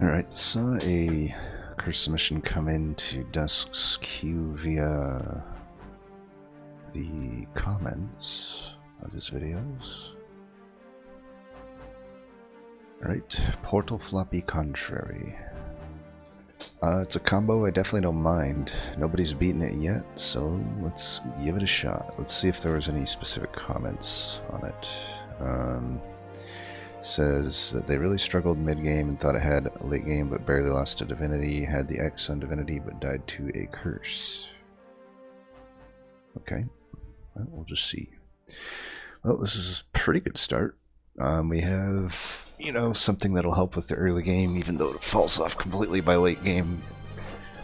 Alright, saw a curse submission come into Dusk's queue via the comments of his videos. Alright, PortalFloppyContrary. It's a combo I definitely don't mind. Nobody's beaten it yet, so let's give it a shot. Let's see if there was any specific comments on it. Says that they really struggled mid-game and thought it had a late game but barely lost to Divinity, had the X on Divinity but died to a curse. Okay, well, we'll just see. Well, this is a pretty good start. We have, something that'll help with the early game, even though it falls off completely by late game.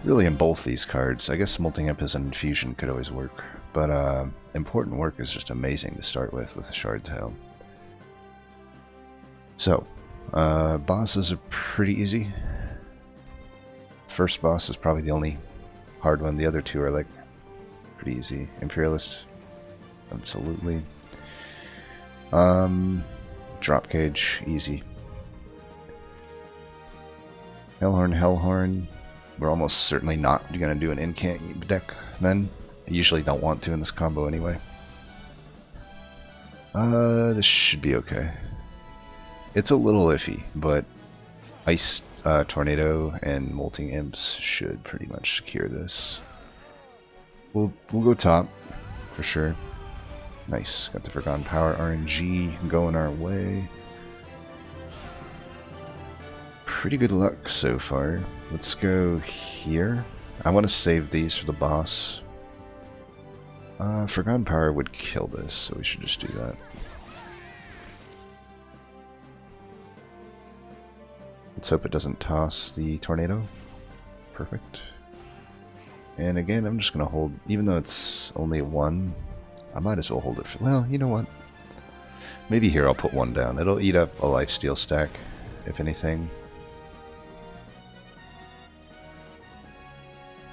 Really in both these cards. I guess Molting Imp as an infusion could always work, but important work is just amazing to start with the Shard Tail. So, bosses are pretty easy. First boss is probably the only hard one. The other two are like pretty easy. Imperialist, absolutely. Drop Cage, easy. Hellhorn. We're almost certainly not going to do an incant deck then. I usually don't want to in this combo anyway. This should be okay. It's a little iffy, but Ice Tornado and Molting Imps should pretty much secure this. We'll go top, for sure. Nice, got the Forgotten Power RNG going our way. Pretty good luck so far. Let's go here. I want to save these for the boss. Forgotten Power would kill this, so we should just do that. Let's hope it doesn't toss the tornado. Perfect. And again, I'm just going to hold, even though it's only one, I might as well hold it for, well, you know what? Maybe here I'll put one down. It'll eat up a lifesteal stack, if anything.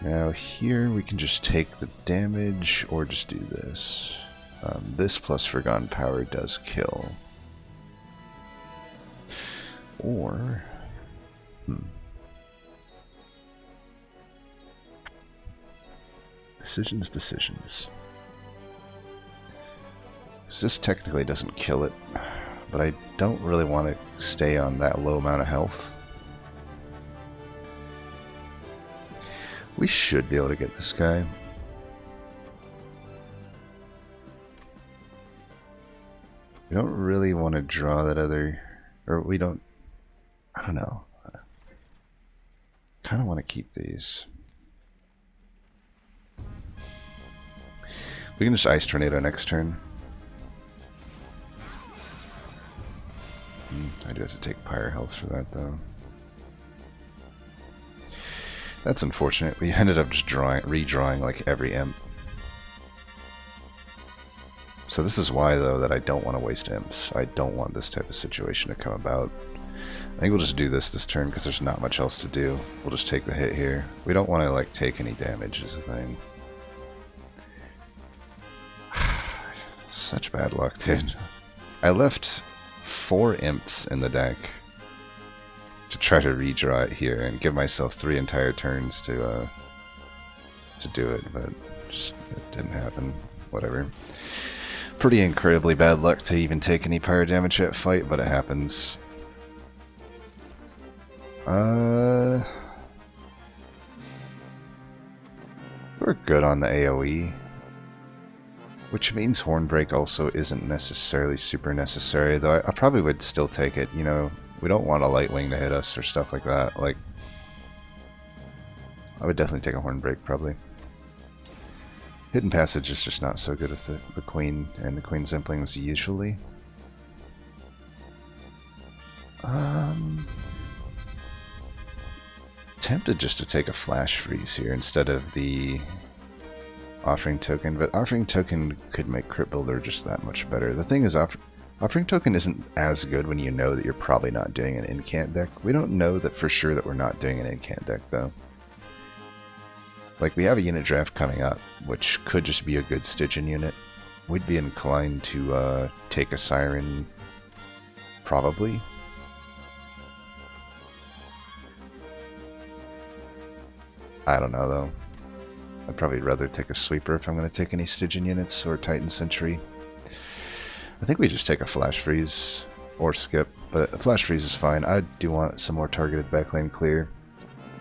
Now here we can just take the damage, or just do this. This plus Forgotten Power does kill. Or... Decisions. This technically doesn't kill it, but I don't really want to stay on that low amount of health. We should be able to get this guy. We don't really want to draw that other, or we don't, I don't know. Kind of want to keep these. We can just Ice Tornado next turn. I do have to take Pyre health for that, though. That's unfortunate. We ended up just redrawing like every imp. So this is why, though, that I don't want to waste imps. I don't want this type of situation to come about. I think we'll just do this turn because there's not much else to do. We'll just take the hit here. We don't want to like take any damage is the thing. Such bad luck, dude. I left 4 imps in the deck to try to redraw it here and give myself 3 entire turns to do it, but just, it didn't happen. Whatever. Pretty incredibly bad luck to even take any pyre damage at fight, but it happens. We're good on the AoE. Which means Hornbreak also isn't necessarily super necessary, though I probably would still take it, we don't want a Lightwing to hit us or stuff like that. Like, I would definitely take a Hornbreak, probably. Hidden Passage is just not so good with the Queen and the Queen Zimplings usually. Tempted just to take a Flash Freeze here instead of the Offering Token, but Offering Token could make Crypt Builder just that much better. The thing is, Offering Token isn't as good when you know that you're probably not doing an incant deck. We don't know that for sure that we're not doing an incant deck, though. Like, we have a unit draft coming up, which could just be a good Stygian unit. We'd be inclined to take a Siren, probably. I don't know though. I'd probably rather take a sweeper if I'm going to take any Stygian units or Titan Sentry. I think we just take a Flash Freeze or skip, but a Flash Freeze is fine. I do want some more targeted backlane clear.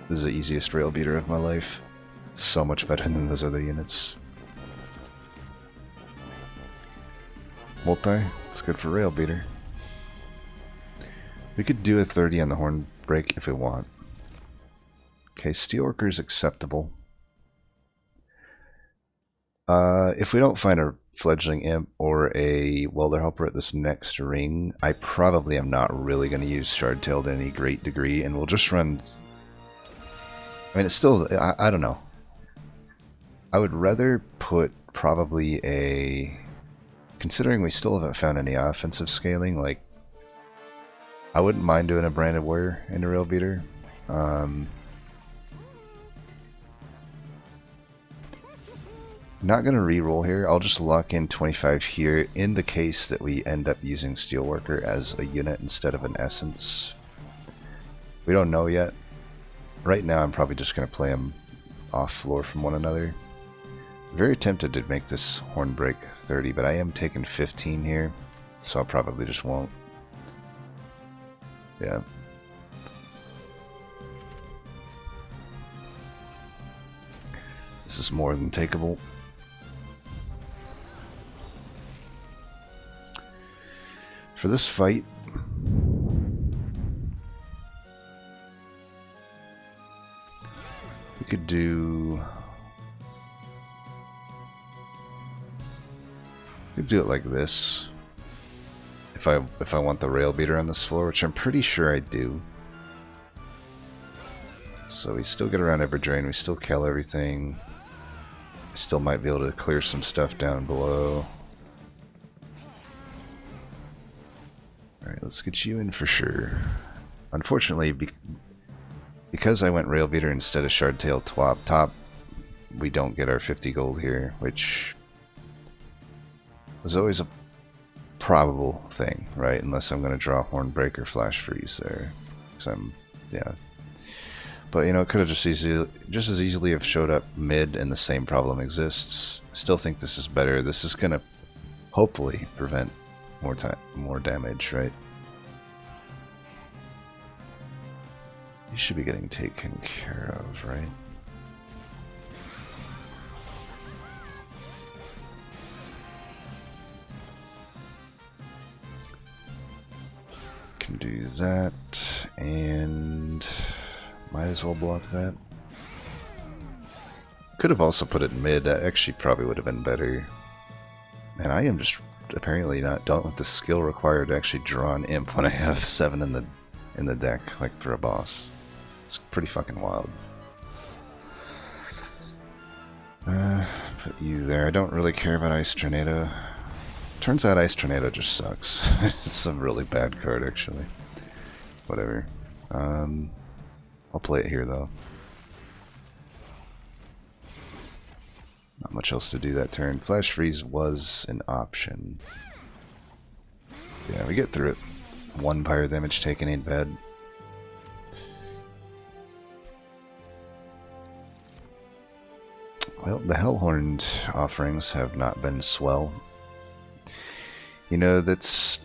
This is the easiest rail beater of my life. It's so much better than those other units. Multi, it's good for rail beater. We could do a 30 on the horn break if we want. Okay, Steelworker is acceptable. If we don't find a fledgling imp or a welder helper at this next ring, I probably am not really going to use Shardtail to any great degree, and we'll just run... I mean, it's still... I don't know. I would rather put probably a... Considering we still haven't found any offensive scaling, like... I wouldn't mind doing a Branded Warrior in a rail beater. Not going to re-roll here. I'll just lock in 25 here in the case that we end up using Steelworker as a unit instead of an Essence. We don't know yet. Right now I'm probably just going to play them off floor from one another. Very tempted to make this horn break 30, but I am taking 15 here, so I probably just won't. Yeah. This is more than takeable. For this fight, we could do... We could do it like this. If I want the rail beater on this floor, which I'm pretty sure I do. So we still get around Everdrain, we still kill everything. I still might be able to clear some stuff down below. Alright, let's get you in for sure. Unfortunately, because I went rail beater instead of Shardtail top, we don't get our 50 gold here, which was always a probable thing, right? Unless I'm going to draw Hornbreaker Flash Freeze there. Because I'm, yeah. But, you know, it could have just as easily have showed up mid and the same problem exists. Still think this is better. This is going to hopefully prevent more damage, right? You should be getting taken care of, right? Can do that, and might as well block that. Could have also put it mid. That actually probably would have been better. And I am just apparently don't have the skill required to actually draw an imp when I have 7 in the deck, like for a boss. It's pretty fucking wild. Put you there. I don't really care about Ice Tornado. Turns out Ice Tornado just sucks. It's a really bad card, actually. Whatever. I'll play it here, though. Not much else to do that turn. Flash Freeze was an option. Yeah, we get through it. 1 pyre damage taken ain't bad. Well, the Hellhorned offerings have not been swell. You know, that's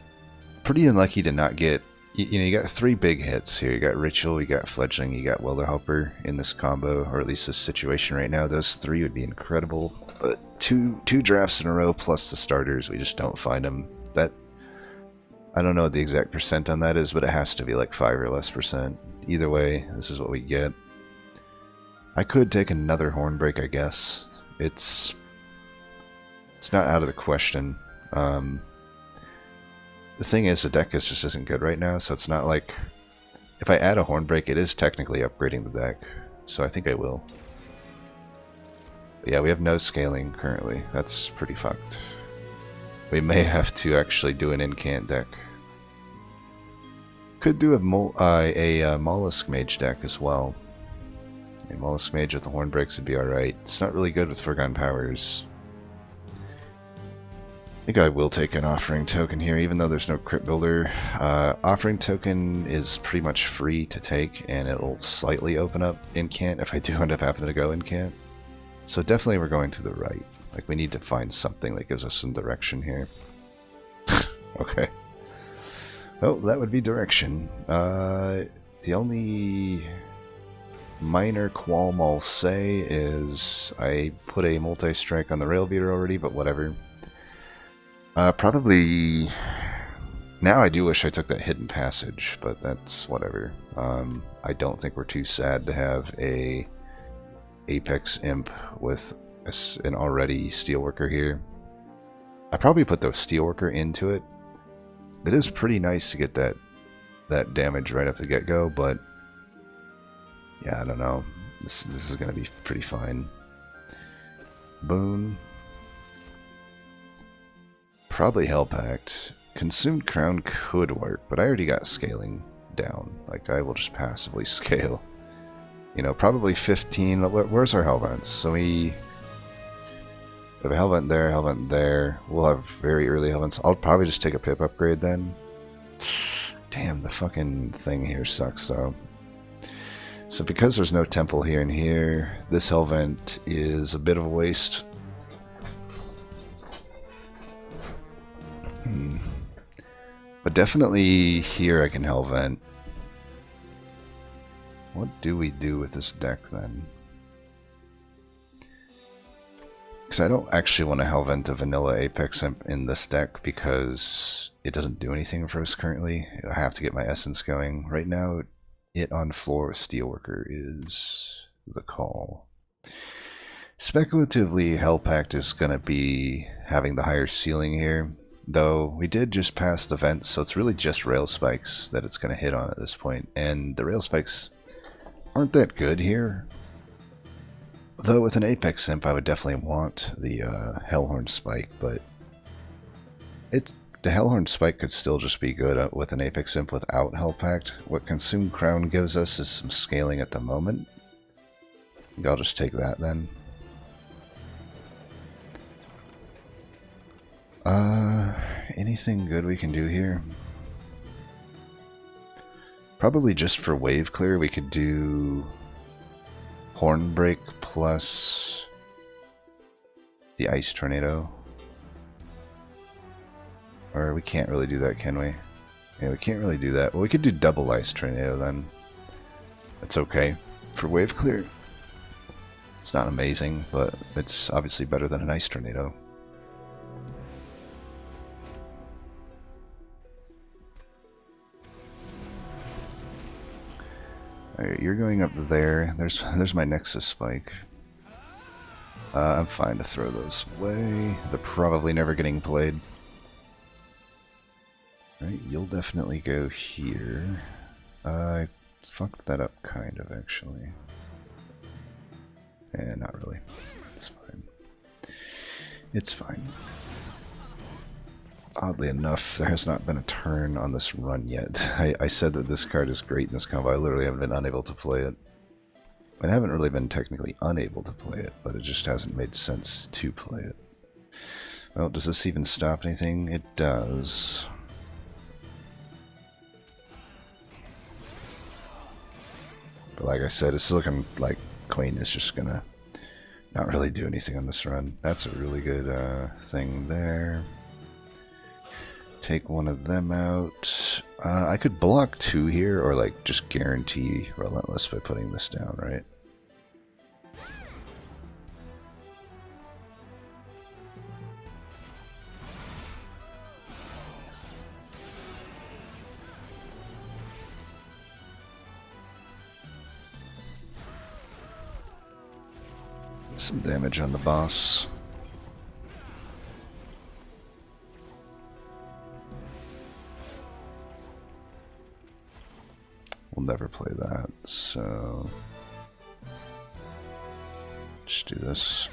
pretty unlucky to not get... You know, you got 3 big hits here. You got Ritual, you got Fledgling, you got Welder Helper in this combo, or at least this situation right now. Those 3 would be incredible. But two drafts in a row plus the starters, we just don't find them. That... I don't know what the exact percent on that is, but it has to be like 5 or less percent. Either way, this is what we get. I could take another Hornbreak, I guess. It's not out of the question. The thing is, the deck just isn't good right now, so it's not like... If I add a Hornbreak, it is technically upgrading the deck, so I think I will. But yeah, we have no scaling currently. That's pretty fucked. We may have to actually do an incant deck. Could do a Mollusk Mage deck as well. A Mollusk Mage with the Hornbreaks would be alright. It's not really good with Forgotten Powers. I think I will take an offering token here, even though there's no crit builder. Offering token is pretty much free to take, and it'll slightly open up incant if I do end up having to go incant. So definitely we're going to the right. Like, we need to find something that gives us some direction here. Okay. Well, that would be direction. The only minor qualm I'll say is I put a multi-strike on the rail beater already, but whatever. Probably... Now I do wish I took that hidden passage, but that's whatever. I don't think we're too sad to have a Apex Imp with an already Steelworker here. I probably put the Steelworker into it. It is pretty nice to get that damage right off the get-go, but yeah, I don't know. This is going to be pretty fine. Boon. Probably Hellpact. Consumed Crown could work, but I already got scaling down. Like, I will just passively scale. You know, probably 15. Where's our Hellvents? So we have a Hellvent there, Hellvent there. We'll have very early Hellvents. I'll probably just take a pip upgrade then. Damn, the fucking thing here sucks though. So because there's no temple here and here, this Hellvent is a bit of a waste. But definitely here I can Hellvent. What do we do with this deck then? Because I don't actually want to Hellvent a vanilla Apex Imp in this deck because it doesn't do anything for us currently. I have to get my essence going. Right now, it on floor with Steelworker is the call. Speculatively, Hellpact is going to be having the higher ceiling here. Though we did just pass the vent, so it's really just rail spikes that it's going to hit on at this point. And the rail spikes aren't that good here. Though with an Apex Imp, I would definitely want the Hellhorn Spike, but the Hellhorn Spike could still just be good with an Apex Imp without Hellpact. What Consumed Crown gives us is some scaling at the moment. I think I'll just take that then. Anything good we can do here? Probably just for wave clear, we could do Hornbreak plus the Ice Tornado. Or we can't really do that, can we? Yeah, we can't really do that. Well, we could do double Ice Tornado then. That's okay. For wave clear, it's not amazing, but it's obviously better than an Ice Tornado. Alright, you're going up there. There's my Nexus Spike. I'm fine to throw those away. They're probably never getting played. Alright, you'll definitely go here. I fucked that up kind of, actually. Not really. It's fine. It's fine. Oddly enough, there has not been a turn on this run yet. I said that this card is great in this combo. I literally haven't been unable to play it. I haven't really been technically unable to play it, but it just hasn't made sense to play it. Well, does this even stop anything? It does. But like I said, it's looking like Queen is just gonna not really do anything on this run. That's a really good thing there. Take one of them out. I could block 2 here, or like just guarantee Relentless by putting this down, right? Some damage on the boss. We'll never play that, so just do this.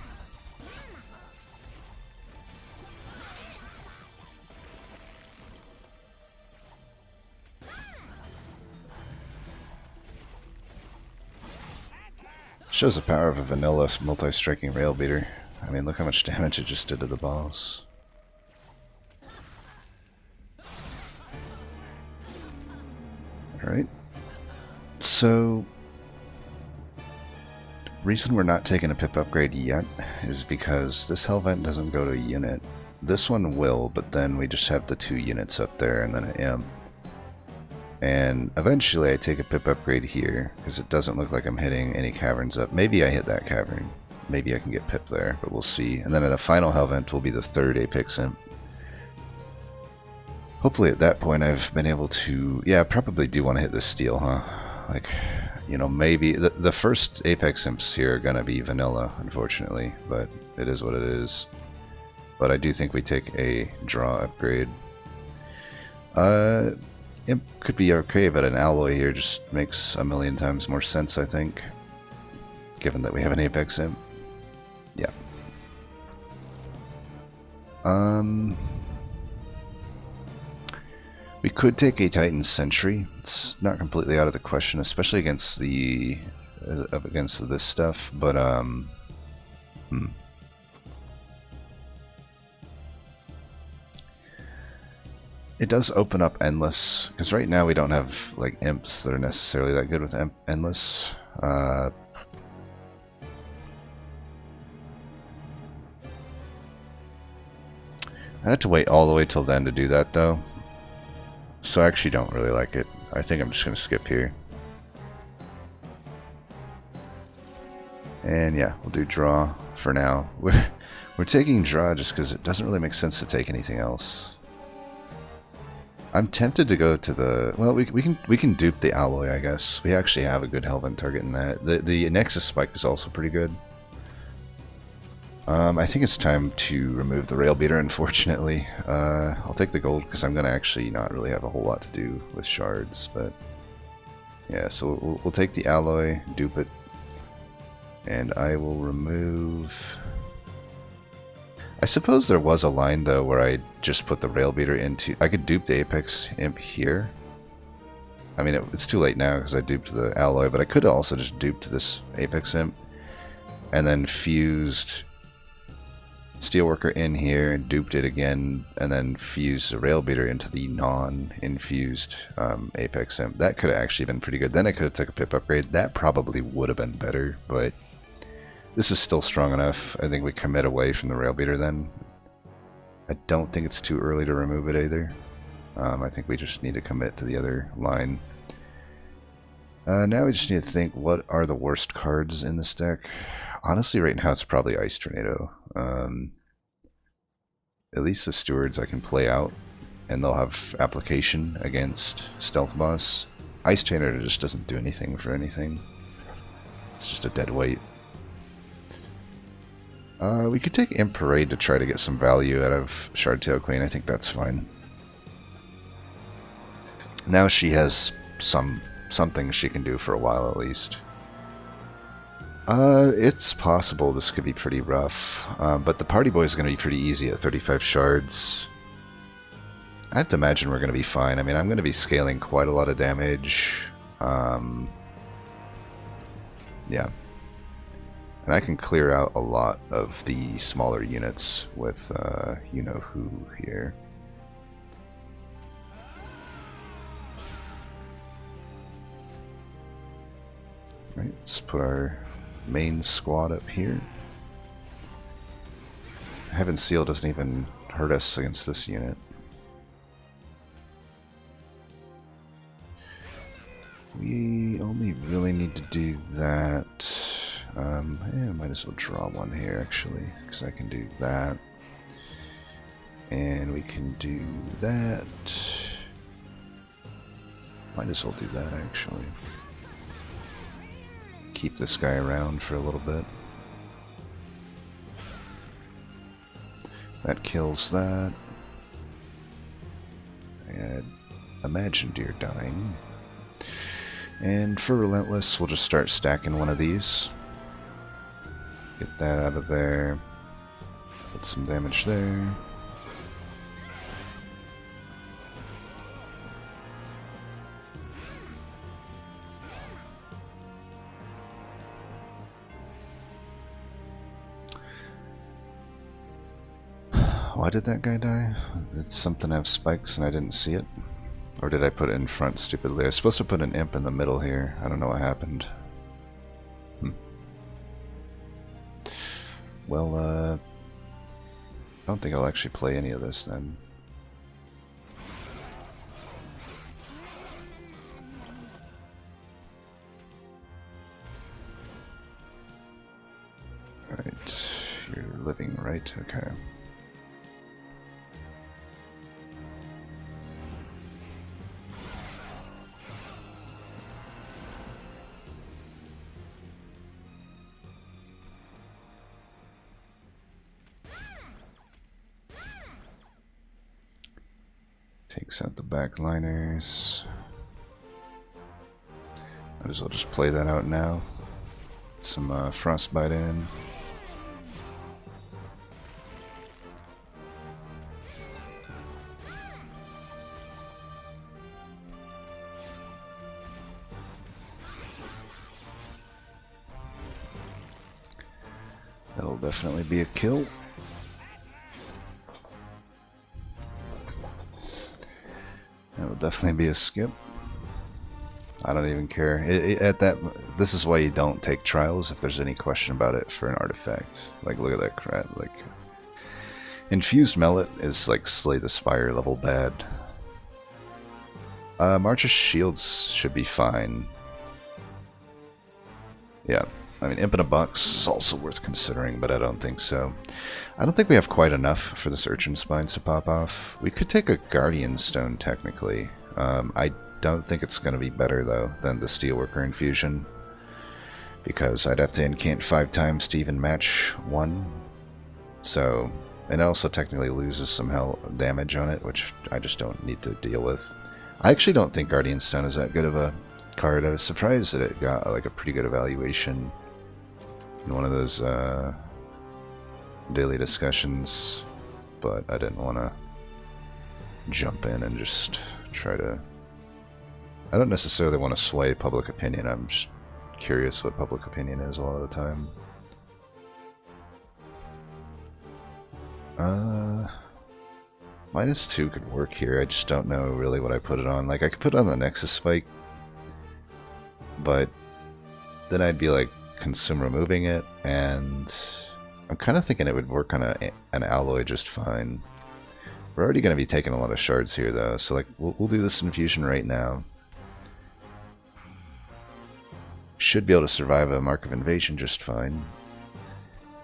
Shows the power of a vanilla multi-striking rail beater. I mean, look how much damage it just did to the boss. So, reason we're not taking a pip upgrade yet is because this Hellvent doesn't go to a unit. This one will, but then we just have the 2 units up there and then an imp. And eventually I take a pip upgrade here, because it doesn't look like I'm hitting any caverns up. Maybe I hit that cavern. Maybe I can get pip there, but we'll see. And then the final Hellvent will be the 3rd Apex Imp. Hopefully at that point I've been able to... Yeah, I probably do want to hit this steel, huh? Like, you know, maybe... The first Apex Imps here are going to be vanilla, unfortunately, but it is what it is. But I do think we take a draw upgrade. Imp could be okay, but an alloy here just makes a million times more sense, I think. Given that we have an Apex Imp. Yeah. We could take a Titan Sentry. It's not completely out of the question, especially against the... up against this stuff, but, It does open up Endless, because right now we don't have like imps that are necessarily that good with Endless. I had to wait all the way till then to do that though, so I actually don't really like it. I think I'm just going to skip here. And yeah, we'll do draw for now. We're taking draw just because it doesn't really make sense to take anything else. I'm tempted to go to the... Well, we can dupe the alloy, I guess. We actually have a good Hellvent target in that. The Nexus Spike is also pretty good. I think it's time to remove the Rail Beater, unfortunately. I'll take the gold because I'm going to actually not really have a whole lot to do with shards, but... Yeah, so we'll take the alloy, dupe it, and I will remove... I suppose there was a line, though, where I just put the Rail Beater into... I could dupe the Apex Imp here. I mean, it's too late now because I duped the alloy, but I could have also just duped this Apex Imp and then fused Steelworker in here and duped it again and then fused the Rail Beater into the non-infused Apex Imp. That could have actually been pretty good. Then I could have took a pip upgrade. That probably would have been better, but... This is still strong enough. I think we commit away from the Rail Beater then. I don't think it's too early to remove it either. I think we just need to commit to the other line. Now we just need to think, what are the worst cards in this deck? Honestly, right now it's probably Ice Tornado. At least the Stewards I can play out, and they'll have application against Stealth Boss. Ice Tornado just doesn't do anything for anything. It's just a dead weight. We could take Imp Parade to try to get some value out of Shardtail Queen. I think that's fine. Now she has something she can do for a while at least. It's possible this could be pretty rough, but the Party Boy is going to be pretty easy at 35 shards. I have to imagine we're going to be fine. I mean, I'm going to be scaling quite a lot of damage. Yeah. And I can clear out a lot of the smaller units with you-know-who here. Right, let's put our main squad up here. Heaven Seal doesn't even hurt us against this unit. We only really need to do that. I might as well draw one here, actually, because I can do that. And we can do that. Might as well do that, actually. Keep this guy around for a little bit. That kills that. And imagined you're dying. And for Relentless, we'll just start stacking one of these. Get that out of there. Put some damage there. Why did that guy die? Did something have spikes and I didn't see it? Or did I put it in front stupidly? I was supposed to put an imp in the middle here. I don't know what happened. Well, I don't think I'll actually play any of this then. Alright, you're living, right? Okay. Takes out the backliners. Might as well just play that out now. Some frostbite in. That'll definitely be a kill. That would definitely be a skip. I don't even care. This is why you don't take trials if there's any question about it for an artifact. Like, look at that crap. Like, infused mallet is like Slay the Spire level bad. March's shields should be fine. Yeah, I mean, Imp in a Box is also worth considering, but I don't think so. I don't think we have quite enough for this Urchin Spines to pop off. We could take a Guardian Stone, technically. I don't think it's going to be better, though, than the Steelworker Infusion, because I'd have to incant 5 times to even match 1. So, and it also technically loses some damage on it, which I just don't need to deal with. I actually don't think Guardian Stone is that good of a card. I was surprised that it got like a pretty good evaluation in one of those daily discussions, but I didn't want to jump in and just try to... I don't necessarily want to sway public opinion. I'm just curious what public opinion is a lot of the time. -2 could work here. I just don't know really what I put it on. Like, I could put it on the Nexus Spike, but then I'd be like consume removing it, and I'm kind of thinking it would work on an alloy just fine. We're already going to be taking a lot of shards here, though, so like we'll do this infusion right now. Should be able to survive a Mark of Invasion just fine,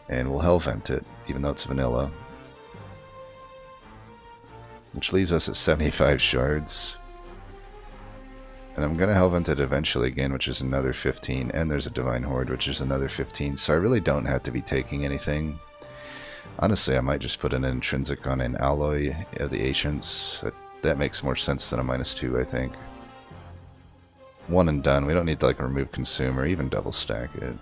and we'll Hellvent it, even though it's vanilla. Which leaves us at 75 shards. And I'm going to Hellvent it eventually again, which is another 15. And there's a Divine Horde, which is another 15. So I really don't have to be taking anything. Honestly, I might just put an Intrinsic on an Alloy of the Ancients. That makes more sense than a -2, I think. 1 and done. We don't need to like remove Consume or even double stack it.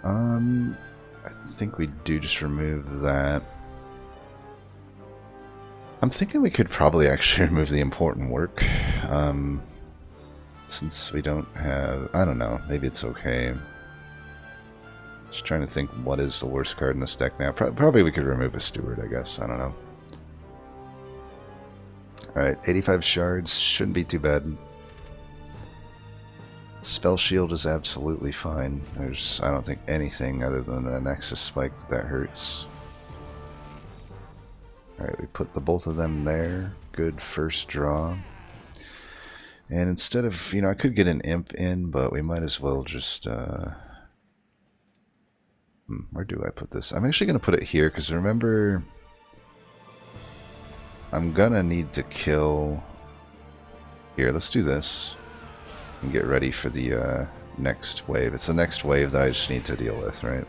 I think we do just remove that. I'm thinking we could probably actually remove the Important Work, since we don't have... I don't know, maybe it's okay. Just trying to think what is the worst card in this deck now. Probably we could remove a Steward, I guess, I don't know. Alright, 85 shards, shouldn't be too bad. Spell Shield is absolutely fine. There's, I don't think, anything other than a Nexus Spike that hurts. Alright, we put the both of them there. Good first draw. And instead of, I could get an Imp in, but we might as well just, where do I put this? I'm actually going to put it here, because remember, I'm going to need to kill... Here, let's do this. And get ready for the next wave. It's the next wave that I just need to deal with, right?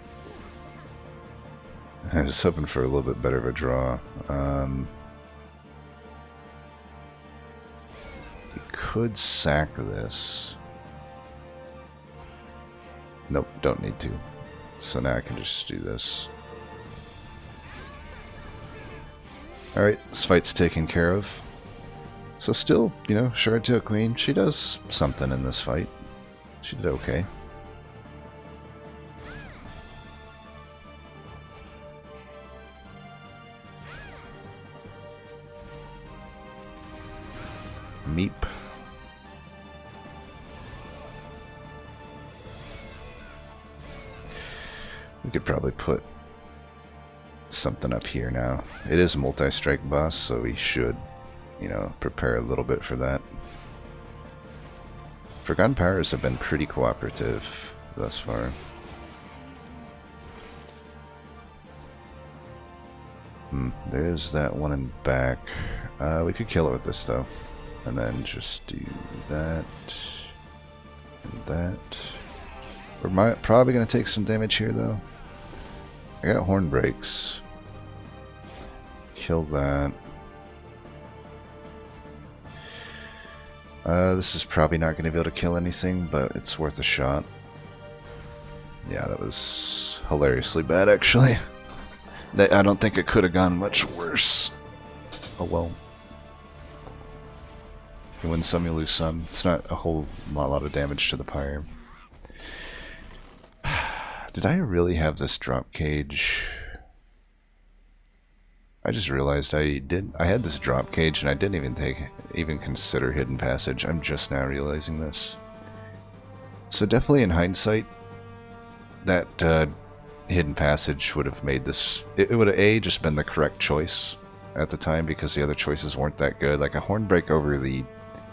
I was hoping for a little bit better of a draw. You could sack this. Nope, don't need to. So now I can just do this. Alright, this fight's taken care of. So still, Shardtail Queen, she does something in this fight. She did okay. We could probably put something up here now. It is a multi-strike boss, so we should, you know, prepare a little bit for that. Forgotten Powers have been pretty cooperative thus far. There is that one in back. We could kill it with this though. And then just do that. And that. We're probably going to take some damage here though. I got horn breaks. Kill that. This is probably not going to be able to kill anything, but it's worth a shot. Yeah, that was hilariously bad actually. I don't think it could have gone much worse. Oh well. You win some, you lose some. It's not a whole lot of damage to the pyre. Did I really have this drop cage? I just realized I did. I had this drop cage and I didn't even consider hidden passage. I'm just now realizing this. So definitely in hindsight, that hidden passage would have made this. It would have just been the correct choice at the time because the other choices weren't that good. Like a horn break over the.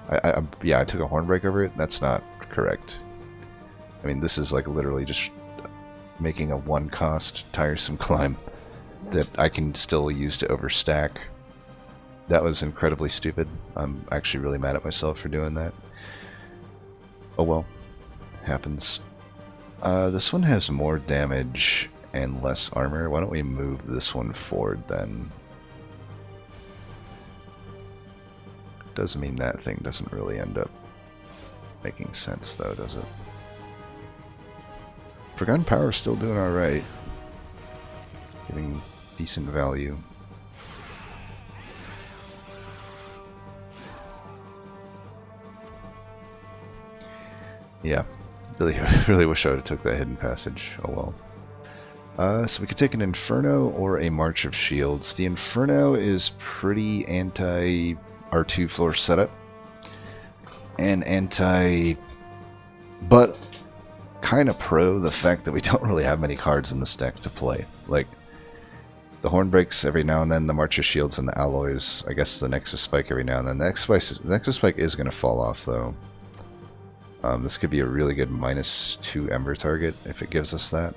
I took a horn break over it. That's not correct. I mean, this is like literally just making a one-cost tiresome climb that I can still use to overstack. That was incredibly stupid. I'm actually really mad at myself for doing that. Oh well, happens. This one has more damage and less armor. Why don't we move this one forward then? Does mean that thing doesn't really end up making sense though, does it? Forgotten Power still doing alright. Getting decent value. Yeah, really wish I would have took that hidden passage. Oh well. So we could take an Inferno or a March of Shields. The Inferno is pretty anti R2 floor setup. And anti... but kind of pro the fact that we don't really have many cards in this deck to play. Like, the Horn Breaks every now and then, the March of Shields and the Alloys, I guess the Nexus Spike every now and then. The Nexus Spike is going to fall off though. This could be a really good -2 Ember target if it gives us that.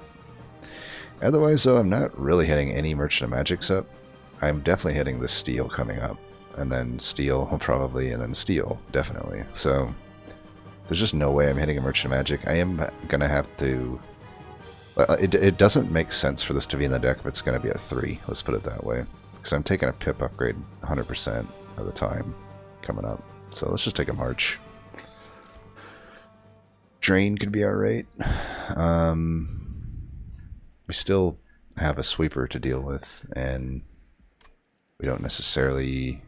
Otherwise though, I'm not really hitting any Merchant of Magics up. I'm definitely hitting the Steel coming up. And then Steel probably, and then Steel, definitely. So, there's just no way I'm hitting a Merchant of Magic. I am going to have to... It doesn't make sense for this to be in the deck if it's going to be at 3, let's put it that way. Because I'm taking a pip upgrade 100% of the time coming up. So let's just take a March. Drain could be alright. We still have a Sweeper to deal with, and we don't necessarily...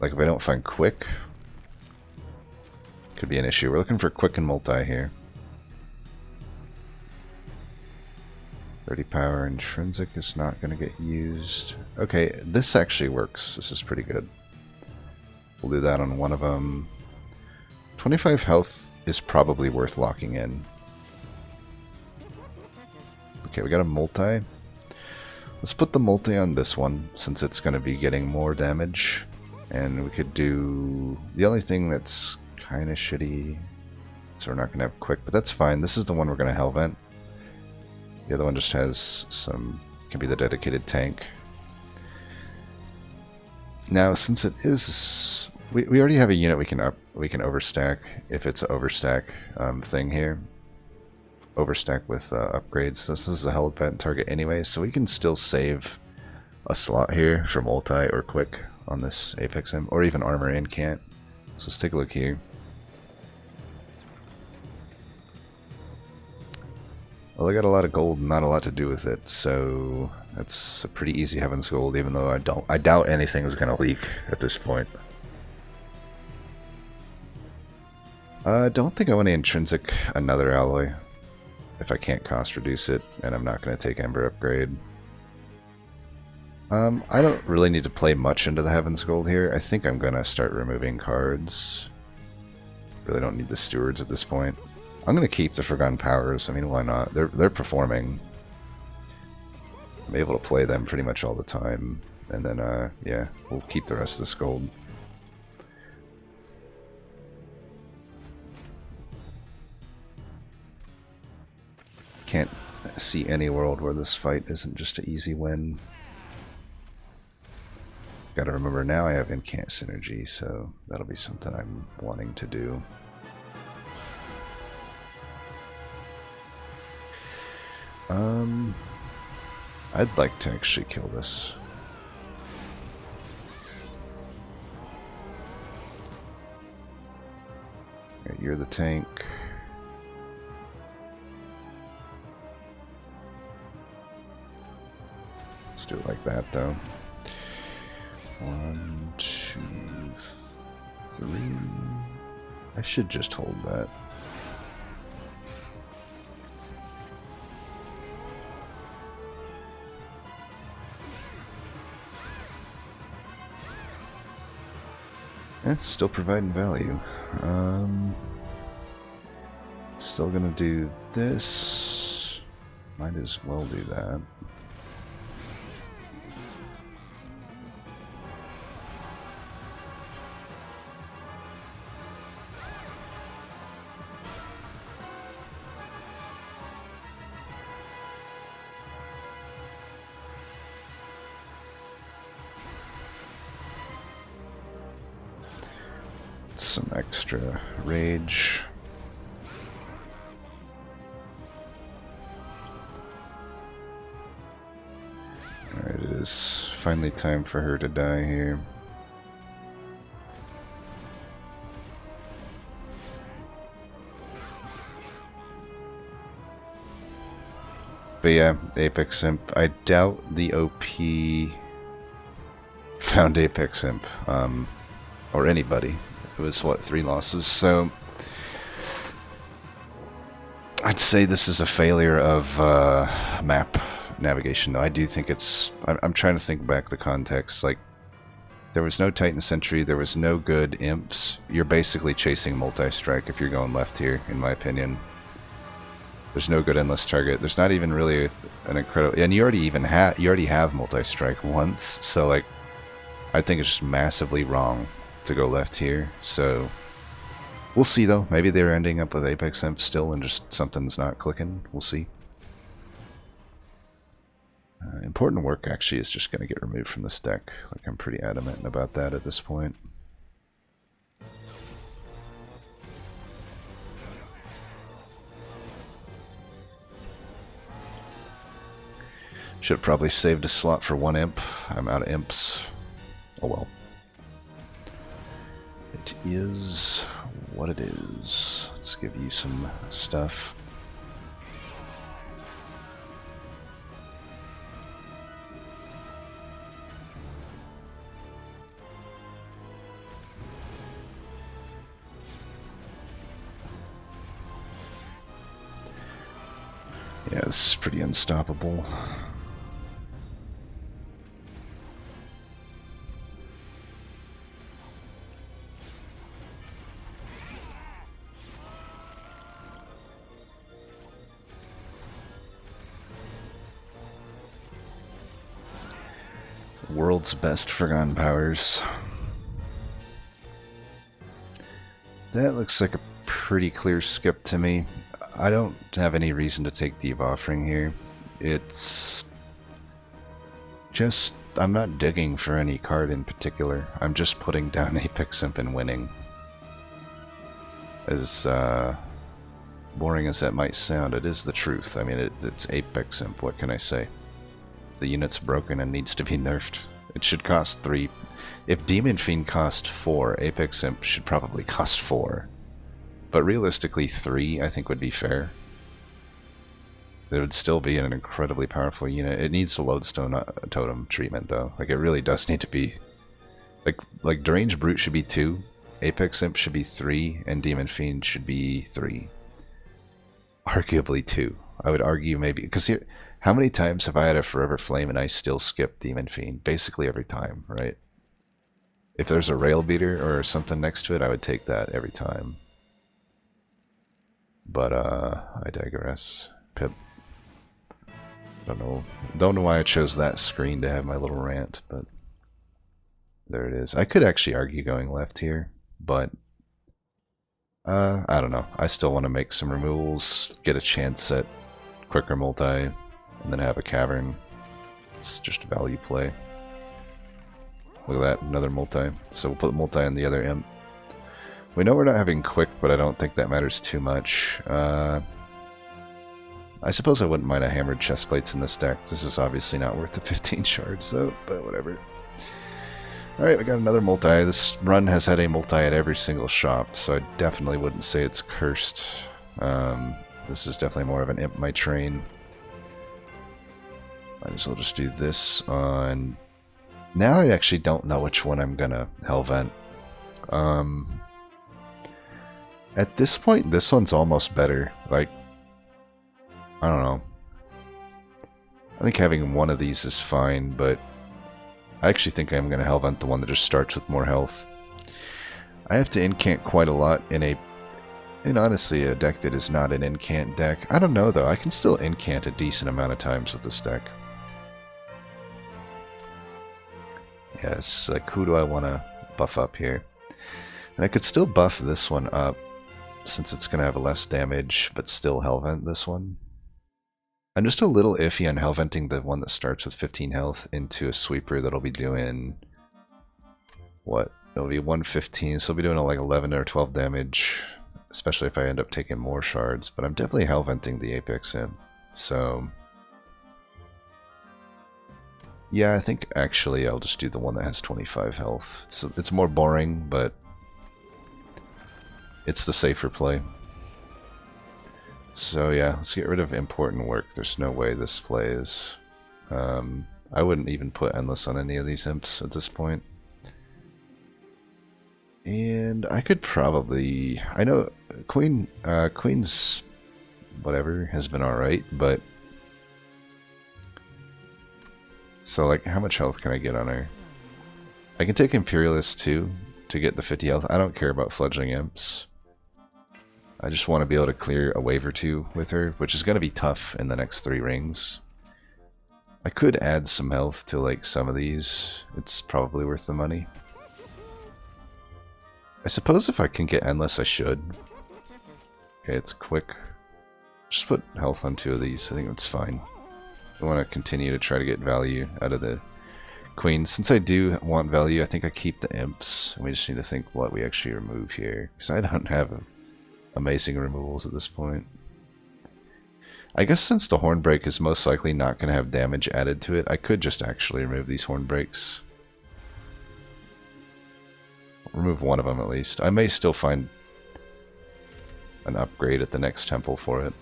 Like, if I don't find Quick, could be an issue. We're looking for Quick and Multi here. 30 power intrinsic is not going to get used. Okay, this actually works. This is pretty good. We'll do that on one of them. 25 health is probably worth locking in. Okay, we got a multi. Let's put the multi on this one, since it's going to be getting more damage. And we could do... The only thing that's kind of shitty... So we're not going to have quick, but that's fine. This is the one we're going to Hellvent. The other one just has some... Can be the dedicated tank. Now, since it is... We already have a unit we can overstack, if it's an overstack thing here. Overstack with upgrades. This is a Hellvent target anyway, so we can still save a slot here for multi or quick on this Apex M, or even armor and can't. So let's take a look here. Well, I got a lot of gold and not a lot to do with it, so that's a pretty easy Heaven's Gold, even though I doubt anything is going to leak at this point. I don't think I want to intrinsic another alloy if I can't cost reduce it, and I'm not going to take Ember Upgrade. I don't really need to play much into the Heaven's Gold here. I think I'm going to start removing cards. Really don't need the Stewards at this point. I'm gonna keep the Forgotten Powers. I mean, why not? They're performing. I'm able to play them pretty much all the time, and then yeah, we'll keep the rest of this gold. Can't see any world where this fight isn't just an easy win. Gotta remember now I have Incant Synergy, so that'll be something I'm wanting to do. I'd like to actually kill this. Right, you're the tank. Let's do it like that, though. 1, 2, 3. I should just hold that. Still providing value. Still gonna do this. Might as well do that. Some extra rage. Alright, it is finally time for her to die here. But yeah, Apex Imp. I doubt the OP found Apex Imp, or anybody. It was, what, 3 losses? So I'd say this is a failure of map navigation. No, I do think it's... I'm trying to think back the context. Like, there was no Titan Sentry, there was no good imps. You're basically chasing multi-strike if you're going left here, in my opinion. There's no good endless target. There's not even really an incredible... And you already have multi-strike once, so, like, I think it's just massively wrong to go left here, so we'll see though. Maybe they're ending up with Apex Imp still and just something's not clicking. We'll see. Important work actually is just going to get removed from this deck. Like, I'm pretty adamant about that at this point. Should have probably saved a slot for 1 imp. I'm out of imps. Oh well. It is what it is. Let's give you some stuff. Yeah, this is pretty unstoppable. World's best Forgotten Powers. That looks like a pretty clear skip to me. I don't have any reason to take Deep Offering here. It's just, I'm not digging for any card in particular. I'm just putting down Apex Imp and winning. As boring as that might sound, it is the truth. I mean, it's Apex Imp, what can I say? The unit's broken and needs to be nerfed. It should cost 3. If Demon Fiend cost 4, Apex Imp should probably cost 4. But realistically, 3 I think would be fair. It would still be an incredibly powerful unit. It needs the Lodestone Totem treatment though. Like, it really does need to be... Like Deranged Brute should be 2, Apex Imp should be 3, and Demon Fiend should be 3. Arguably 2. I would argue maybe... Because here... How many times have I had a Forever Flame and I still skip Demon Fiend? Basically every time, right? If there's a Rail Beater or something next to it, I would take that every time. But I digress. Pip. Don't know why I chose that screen to have my little rant, but there it is. I could actually argue going left here, but I don't know. I still want to make some removals, get a chance at quicker multi, and then have a cavern. It's just a value play. Look at that, another multi. So we'll put multi on the other imp. We know we're not having quick, but I don't think that matters too much. I suppose I wouldn't mind a hammered chest plates in this deck. This is obviously not worth the 15 shards, so, but whatever. Alright, we got another multi. This run has had a multi at every single shop, so I definitely wouldn't say it's cursed. This is definitely more of an imp my train. Might as well just do this on... Now I actually don't know which one I'm gonna Hellvent. At this point, this one's almost better. Like, I don't know. I think having one of these is fine, but I actually think I'm going to Hellvent the one that just starts with more health. I have to incant quite a lot in honestly a deck that is not an incant deck. I don't know though, I can still incant a decent amount of times with this deck. Yeah, it's like, who do I want to buff up here? And I could still buff this one up, since it's going to have less damage, but still Hellvent this one. I'm just a little iffy on Hellventing the one that starts with 15 health into a sweeper that'll be doing... What? It'll be 115, so it'll be doing like 11 or 12 damage, especially if I end up taking more shards, but I'm definitely Hellventing the Apex Imp, so... Yeah, I think actually I'll just do the one that has 25 health. It's more boring, but it's the safer play. So yeah, let's get rid of important work. There's no way this plays. I wouldn't even put Endless on any of these imps at this point. And I could probably... I know Queen's whatever has been alright, but... So like, how much health can I get on her? I can take Imperialist too, to get the 50 health. I don't care about Fledgling Imps. I just want to be able to clear a wave or two with her, which is going to be tough in the next 3 rings. I could add some health to like some of these. It's probably worth the money. I suppose if I can get Endless, I should. Okay, it's quick. Just put health on 2 of these. I think that's fine. I want to continue to try to get value out of the Queen. Since I do want value, I think I keep the Imps. And we just need to think what we actually remove here. Because I don't have amazing removals at this point. I guess since the Hornbreak is most likely not going to have damage added to it, I could just actually remove these Hornbreaks. Remove one of them at least. I may still find an upgrade at the next temple for it.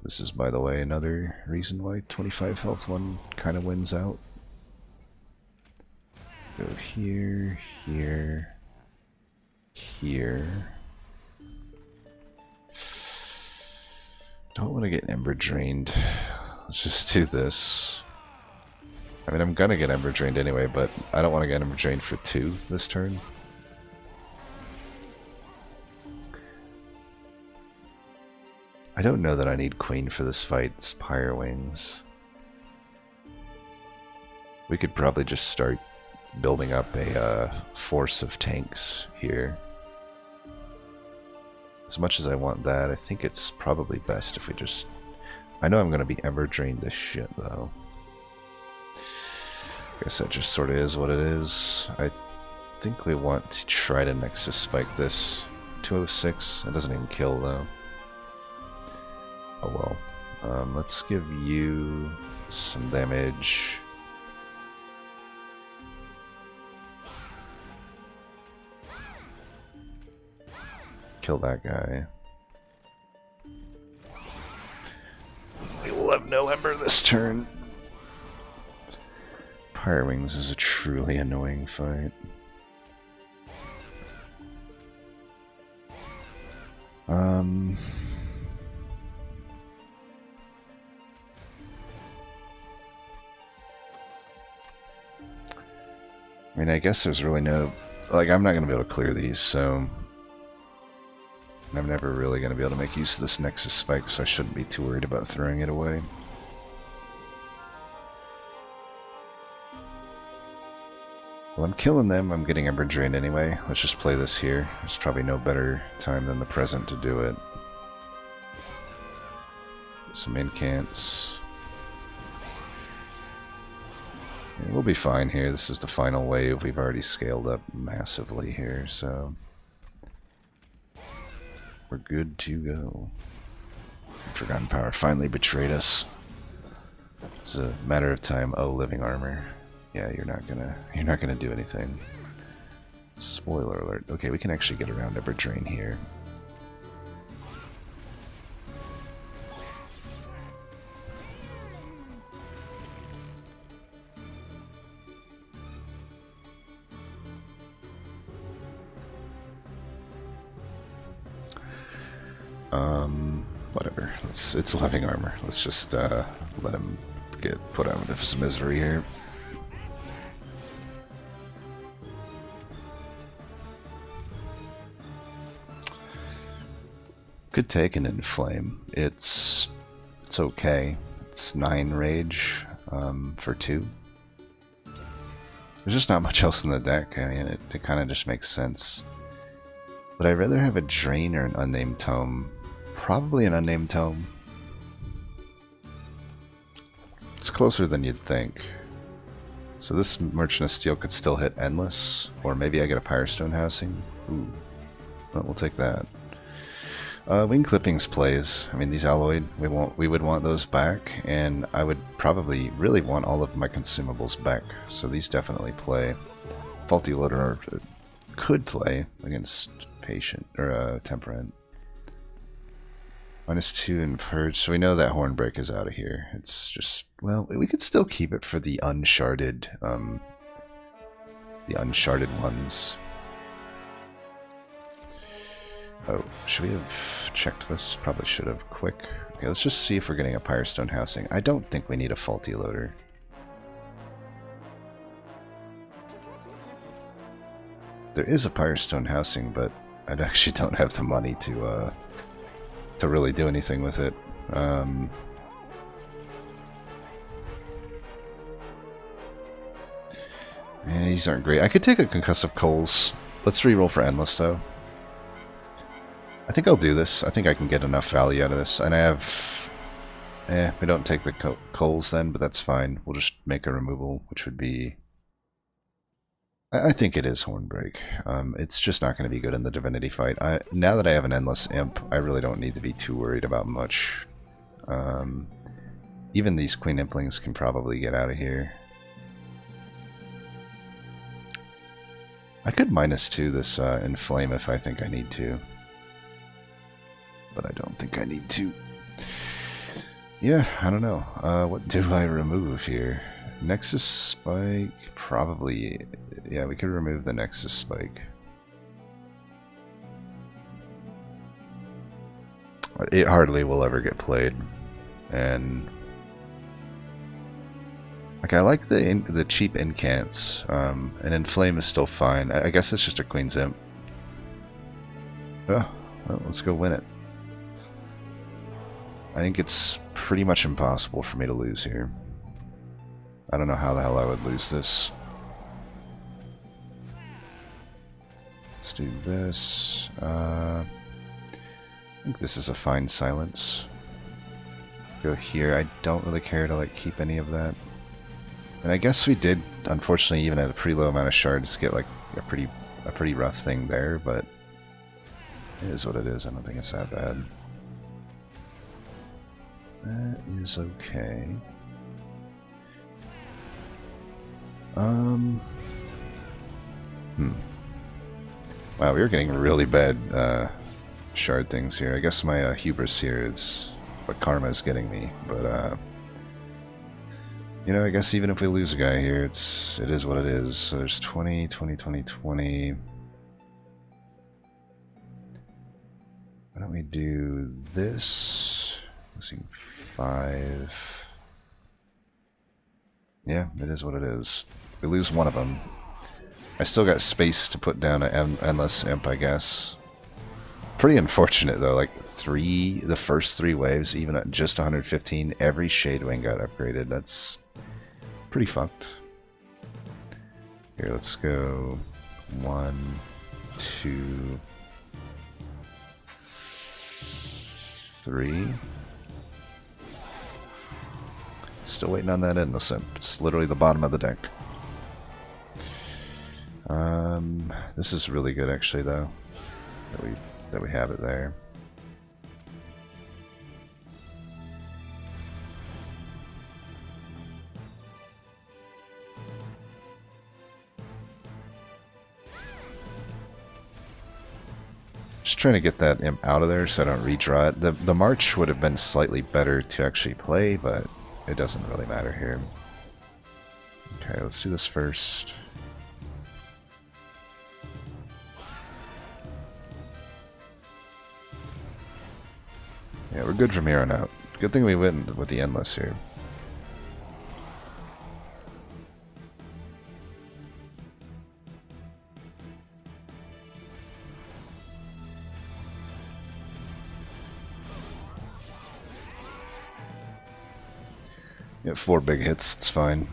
This is, by the way, another reason why 25 health one kind of wins out. Go here, here, here. Don't want to get Ember Drained. Let's just do this. I mean, I'm gonna get Ember Drained anyway, but I don't want to get Ember Drained for 2 this turn. I don't know that I need Queen for this fight. It's Pyre Wings. We could probably just start building up a force of tanks here. As much as I want that, I think it's probably best if we just... I know I'm going to be Ember Drained this shit, though. I guess that just sort of is what it is. I think we want to try to Nexus Spike this. 206. It doesn't even kill, though. Oh well. Let's give you some damage. Kill that guy. We will have no Ember this turn. Pyre Wings is a truly annoying fight. I mean, I guess there's really no... Like, I'm not going to be able to clear these, so... I'm never really going to be able to make use of this Nexus Spike, so I shouldn't be too worried about throwing it away. Well, I'm killing them. I'm getting Ember Drain anyway. Let's just play this here. There's probably no better time than the present to do it. Some incants. Yeah, we'll be fine here. This is the final wave. We've already scaled up massively here, so we're good to go. Forgotten Power finally betrayed us. It's a matter of time. Oh, living armor. Yeah, you're not gonna do anything. Spoiler alert. Okay, we can actually get around Ember Drain here. Whatever. It's living armor. Let's just let him get put out of his misery here. Could take an Inflame. It's okay. It's 9 rage for 2. There's just not much else in the deck. I mean, it kind of just makes sense. But I'd rather have a Drain or an Unnamed Tome. Probably an Unnamed Tome. It's closer than you'd think. So this Merchant of Steel could still hit Endless. Or maybe I get a Firestone Housing. Ooh. Well, we'll take that. Wing Clippings plays. I mean, these Alloyed, we would want those back, and I would probably really want all of my consumables back. So these definitely play. Faulty Loader could play against Patient or Temperate. -2 in Purge, so we know that Hornbreak is out of here. It's just, well, we could still keep it for the uncharted ones. Oh, should we have checked this? Probably should have. Quick. Okay, let's just see if we're getting a Firestone Housing. I don't think we need a Faulty Loader. There is a Firestone Housing, but I actually don't have the money to really do anything with it. Yeah, these aren't great. I could take a Concussive Coals. Let's reroll for Endless, though. I think I'll do this. I think I can get enough value out of this. And I have... we don't take the Coals then, but that's fine. We'll just make a removal, which would be... I think it is Hornbreak. It's just not going to be good in the Divinity fight. Now that I have an Endless Imp, I really don't need to be too worried about much. Even these Queen Implings can probably get out of here. I could -2 this Inflame if I think I need to. But I don't think I need to. Yeah, I don't know. What do I remove here? Nexus Spike? Probably... Yeah, we could remove the Nexus Spike. It hardly will ever get played. And... like, I like the cheap incants. And Inflame is still fine. I guess it's just a Queen's Imp. Oh, well, let's go win it. I think it's pretty much impossible for me to lose here. I don't know how the hell I would lose this. Let's do this. I think this is a fine silence. Go here. I don't really care to like keep any of that. And I guess we did, unfortunately, even at a pretty low amount of shards, get like a pretty rough thing there. But it is what it is. I don't think it's that bad. That is okay. Wow, we were getting really bad shard things here. I guess my hubris here is what karma is getting me, but you know, I guess even if we lose a guy here, it is what it is. So there's 20, 20, 20, 20. Why don't we do this? Losing 5. Yeah, it is what it is. We lose one of them. I still got space to put down an Endless Imp, I guess. pretty unfortunate though. Like the first three waves, even at just 115, every Shade Wing got upgraded. That's pretty fucked. Here, let's go 1, 2, 3. Still waiting on that Endless Imp. It's literally the bottom of the deck. This is really good actually though, that we have it there. Just trying to get that imp out of there so I don't redraw it. The March would have been slightly better to actually play, but it doesn't really matter here. Okay, let's do this first. Yeah, we're good from here on out. Good thing we went with the Endless here. Yeah, 4 big hits, it's fine.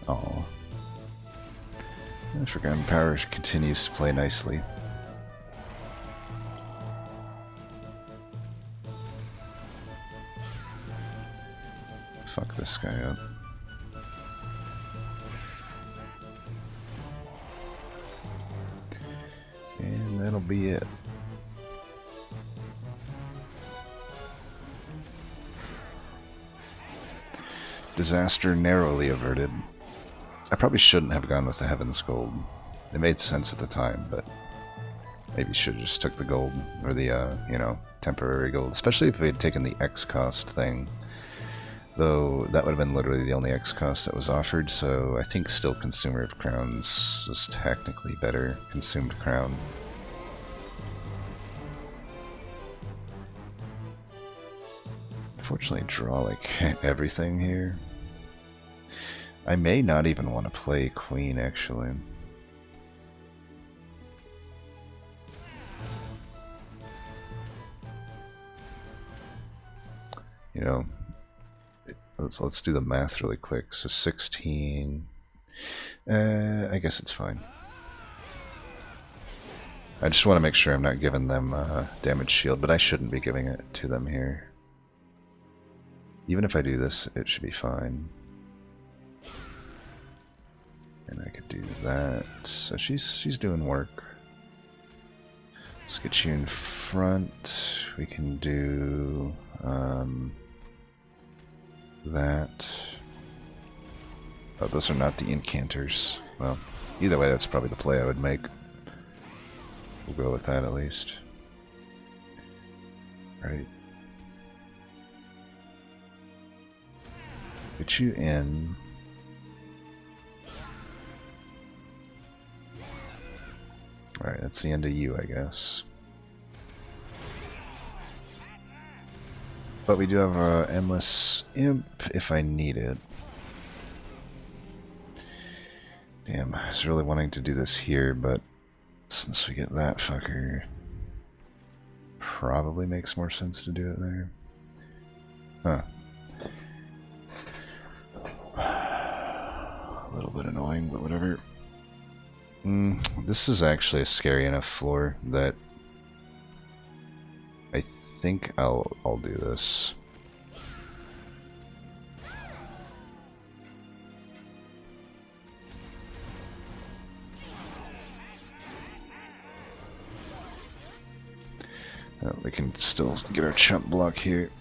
Oh. Forgotten Power continues to play nicely. Fuck this guy up. And that'll be it. Disaster narrowly averted. I probably shouldn't have gone with the Heaven's Gold. It made sense at the time, but maybe should have just took the gold, or the, you know, temporary gold. Especially if we had taken the X cost thing. Though, that would have been literally the only X cost that was offered, so I think still Consumer of Crowns is technically better. Consumed Crown. Unfortunately, draw like everything here. I may not even want to play Queen, actually. You know, let's do the math really quick. So 16. I guess it's fine. I just want to make sure I'm not giving them damage shield, but I shouldn't be giving it to them here. Even if I do this, it should be fine. And I could do that. So she's doing work. Let's get you in front. We can do that. Oh, those are not the incanters. Well, either way, that's probably the play I would make. We'll go with that at least. Right. Get you in. Alright, that's the end of you, I guess. But we do have an Endless Imp if I need it. Damn, I was really wanting to do this here, but since we get that fucker, probably makes more sense to do it there. Huh. A little bit annoying, but whatever. This is actually a scary enough floor that I think I'll do this. We can still get our chump block here.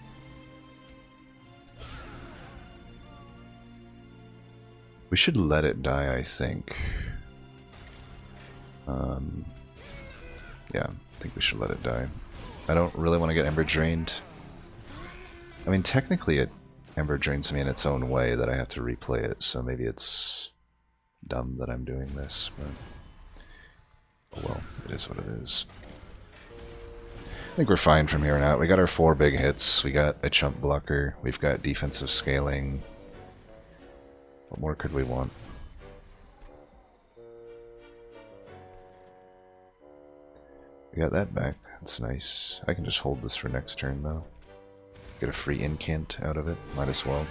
We should let it die, I think. Yeah, I think we should let it die. I don't really want to get Ember Drained. I mean, technically it Ember Drains me in its own way that I have to replay it, so maybe it's dumb that I'm doing this, but oh well, it is what it is. I think we're fine from here on out. We got our 4 big hits, we got a chump blocker, we've got defensive scaling. What more could we want? We got that back. That's nice. I can just hold this for next turn, though. Get a free incant out of it. Might as well.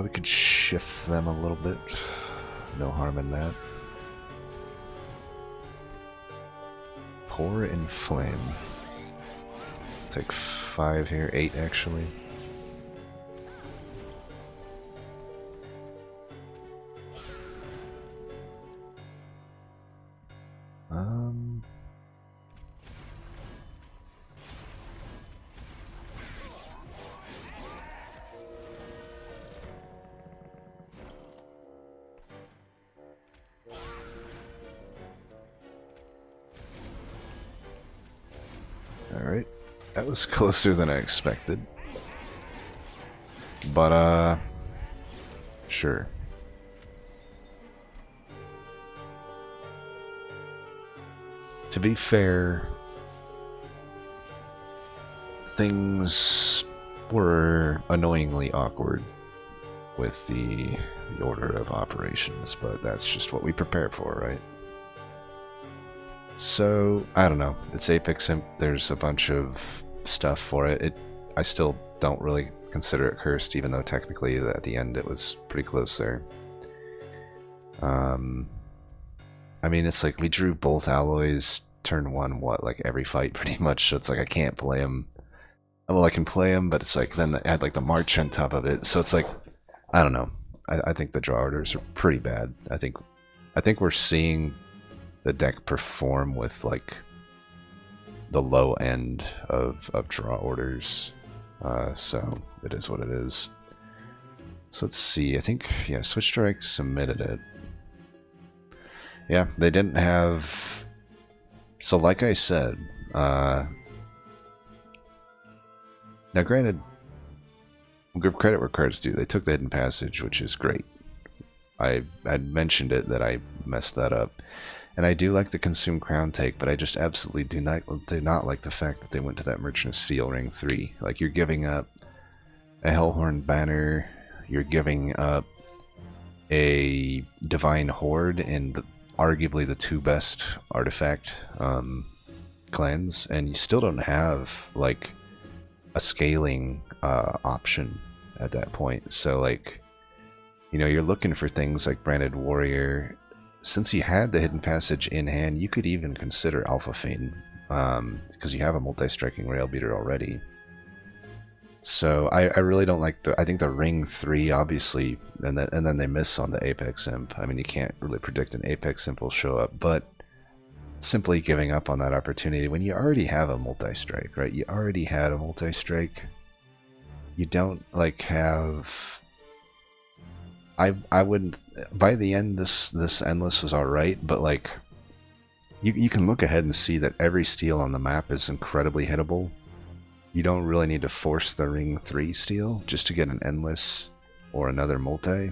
We could shift them a little bit. No harm in that. Pour and Flame. Take 5 here, 8 actually. Alright, that was closer than I expected. But, sure. To be fair, things were annoyingly awkward with the order of operations, but that's just what we prepare for, right? So, I don't know. It's Apex Imp. There's a bunch of stuff for it. I still don't really consider it cursed, even though technically at the end it was pretty close there. I mean, it's like we drew both alloys turn 1, like every fight pretty much, so it's like I can't play them. Well, I can play them, but it's like then I had like the march on top of it, so it's like, I don't know. I think the draw orders are pretty bad. I think we're seeing the deck perform with like the low end of draw orders, so it is what it is. So let's see. I think, yeah, Switch Strike submitted it. Yeah, they didn't have. So like I said, now granted, we'll give credit where credit's due. They took the Hidden Passage, which is great. I had mentioned it that I messed that up. And I do like the Consume Crown take, but I just absolutely do not like the fact that they went to that Merchant of Steel Ring 3. Like, you're giving up a Hellhorn Banner, you're giving up a Divine Horde in arguably the 2 best artifact clans, and you still don't have, like, a scaling option at that point. So, like, you know, you're looking for things like Branded Warrior. Since you had the Hidden Passage in hand, you could even consider Alpha Fiend, because you have a multi-striking Rail Beater already. So I really don't like I think the Ring 3, obviously, and then they miss on the Apex Imp. I mean, you can't really predict an Apex Imp will show up, but simply giving up on that opportunity when you already have a multi-strike, right? You already had a multi-strike. You don't, like, have... I wouldn't... By the end, this Endless was alright, but, like, you can look ahead and see that every steal on the map is incredibly hittable. You don't really need to force the Ring 3 steal just to get an Endless or another multi.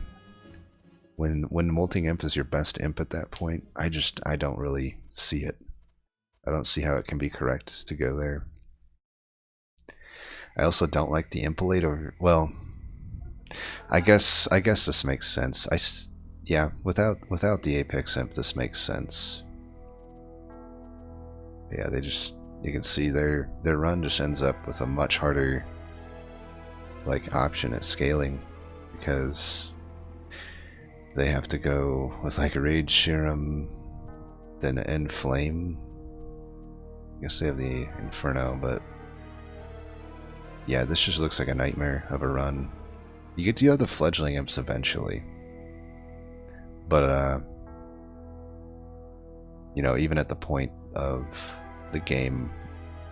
When Molting Imp is your best imp at that point, I don't really see it. I don't see how it can be correct to go there. I also don't like the Impolate over... Well, I guess this makes sense. Yeah, without the Apex Imp, this makes sense. Yeah, they just... You can see their run just ends up with a much harder, like, option at scaling, because they have to go with, like, a Rage Serum, then End Flame. I guess they have the Inferno, but yeah, this just looks like a nightmare of a run. You get to have the Fledgling Imps eventually, but you know, even at the point of the game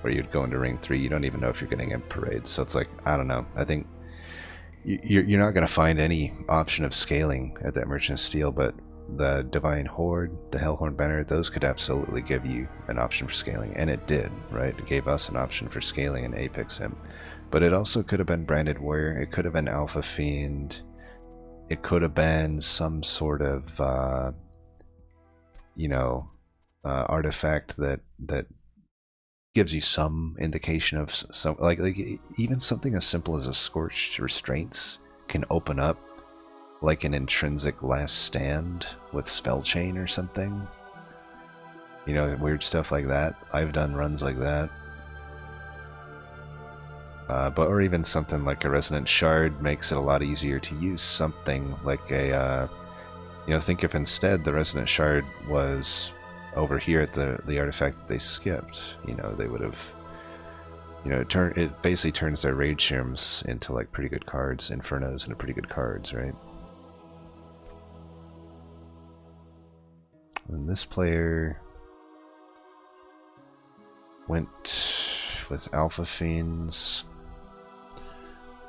where you'd go into Ring 3, you don't even know if you're getting Imp Parade, so it's like, I don't know. I think you're not going to find any option of scaling at that Merchant of Steel, but the Divine Horde, the Hellhorn Banner, those could absolutely give you an option for scaling, and it did, right? It gave us an option for scaling in Apex Imp, but it also could have been Branded Warrior, it could have been Alpha Fiend, it could have been some sort of, you know, artifact that gives you some indication of some, like even something as simple as a Scorched Restraints can open up like an intrinsic Last Stand with Spell Chain or something. You know, weird stuff like that. I've done runs like that. Or even something like a Resonant Shard makes it a lot easier to use something like a, you know, think if instead the Resonant Shard was over here at the artifact that they skipped, you know, they would have, you know, it basically turns their Raid Shirms into like pretty good cards, Infernos into pretty good cards, right? And this player went with Alpha Fiends,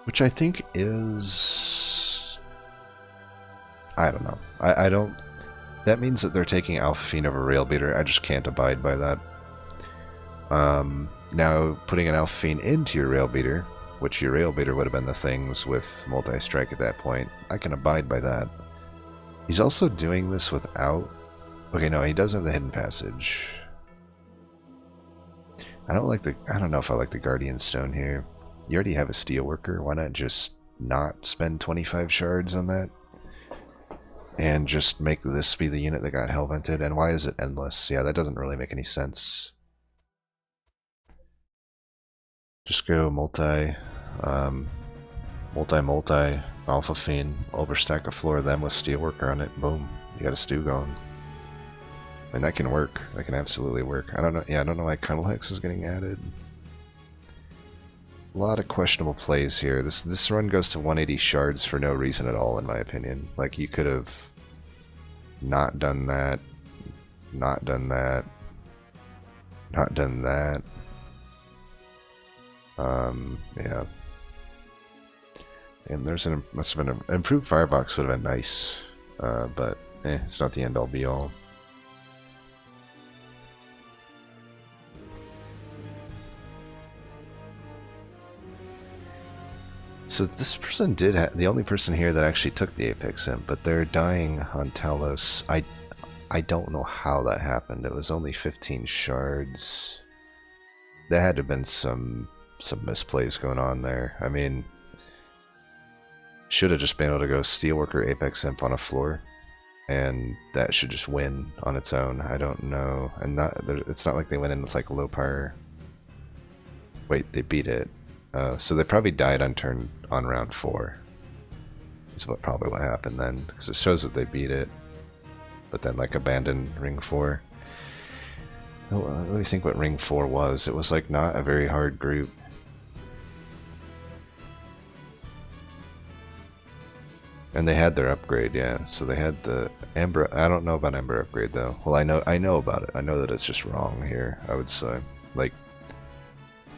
which I think is, I don't know. I don't, that means that they're taking Alpha Fiend over Rail Beater. I just can't abide by that. Now, putting an Alpha Fiend into your Rail Beater, which your Rail Beater would have been the things with multi-strike at that point, I can abide by that. He's also doing this without, okay, no, he does have the Hidden Passage. I don't know if I like the Guardian Stone here. You already have a Steelworker, why not just not spend 25 shards on that? And just make this be the unit that got Hellvented, and why is it endless? Yeah, that doesn't really make any sense. Just go multi, Alpha Fiend, overstack a floor of them with Steelworker on it, boom, you got a stew going. And that can work. That can absolutely work. I don't know. Yeah, I don't know why Cuddle Hex is getting added. A lot of questionable plays here. This run goes to 180 shards for no reason at all, in my opinion. Like, you could have not done that, not done that, not done that. Yeah. And there's must have been an improved firebox would have been nice, but it's not the end all be all. So this person did the only person here that actually took the Apex Imp, but they're dying on Talos. I don't know how that happened. It was only 15 shards. There had to have been some misplays going on there. I mean, should have just been able to go Steelworker Apex Imp on a floor, and that should just win on its own. I don't know, and it's not like they went in with like low power. Wait, they beat it. So they probably died on round 4. Is probably what happened then, because it shows that they beat it, but then like abandoned ring 4. Let me think what ring 4 was. It was like not a very hard group. And they had their upgrade, yeah. So they had the Ember. I don't know about Ember upgrade though. Well, I know about it. I know that it's just wrong here. I would say, like.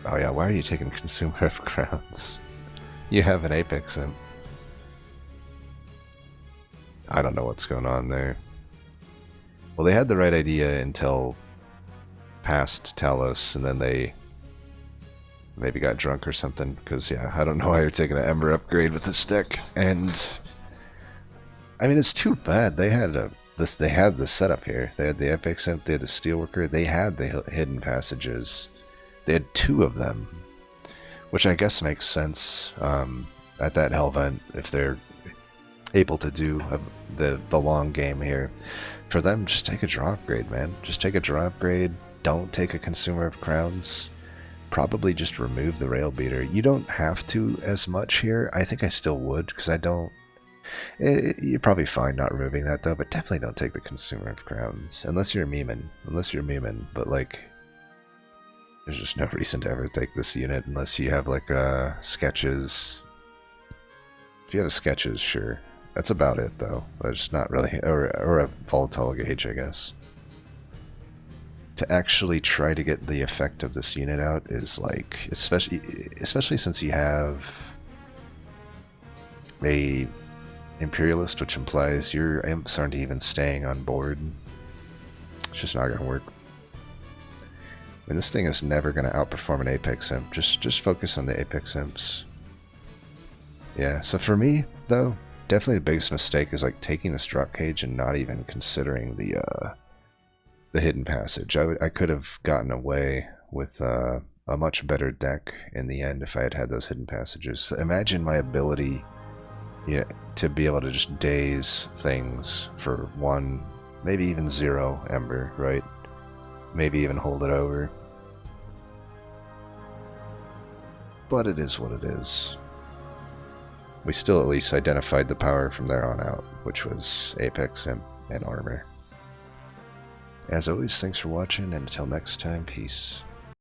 Oh yeah, why are you taking Consumer of Crowns? You have an Apex Imp. I don't know what's going on there. Well, they had the right idea until past Talos, and then they maybe got drunk or something, because yeah, I don't know why you're taking an Ember upgrade with this deck. And I mean, it's too bad. They had the setup here. They had the Apex Imp, they had the Steelworker, they had the Hidden Passages. They had 2 of them, which I guess makes sense at that Hellvent if they're able to do the long game here. For them, just take a draw upgrade, man. Just take a draw upgrade. Don't take a Consumer of Crowns. Probably just remove the Rail Beater. You don't have to as much here. I think I still would, because I don't. You're probably fine not removing that though, but definitely don't take the Consumer of Crowns unless you're memeing. But like. There's just no reason to ever take this unit unless you have like sketches. If you have sketches, sure. That's about it though. That's not really, or a volatile gauge, I guess. To actually try to get the effect of this unit out is like, especially since you have a Imperialist, which implies your imps aren't even staying on board. It's just not gonna work. I mean, this thing is never going to outperform an Apex Imp. Just focus on the Apex Imps. Yeah, so for me, though, definitely the biggest mistake is like taking this drop cage and not even considering the Hidden Passage. I could have gotten away with a much better deck in the end if I had had those hidden passages. Imagine my ability, to be able to just daze things for 1, maybe even 0 Ember, right? Maybe even hold it over. But it is what it is. We still at least identified the power from there on out, which was Apex Imp and Armor. As always, thanks for watching, and until next time, peace.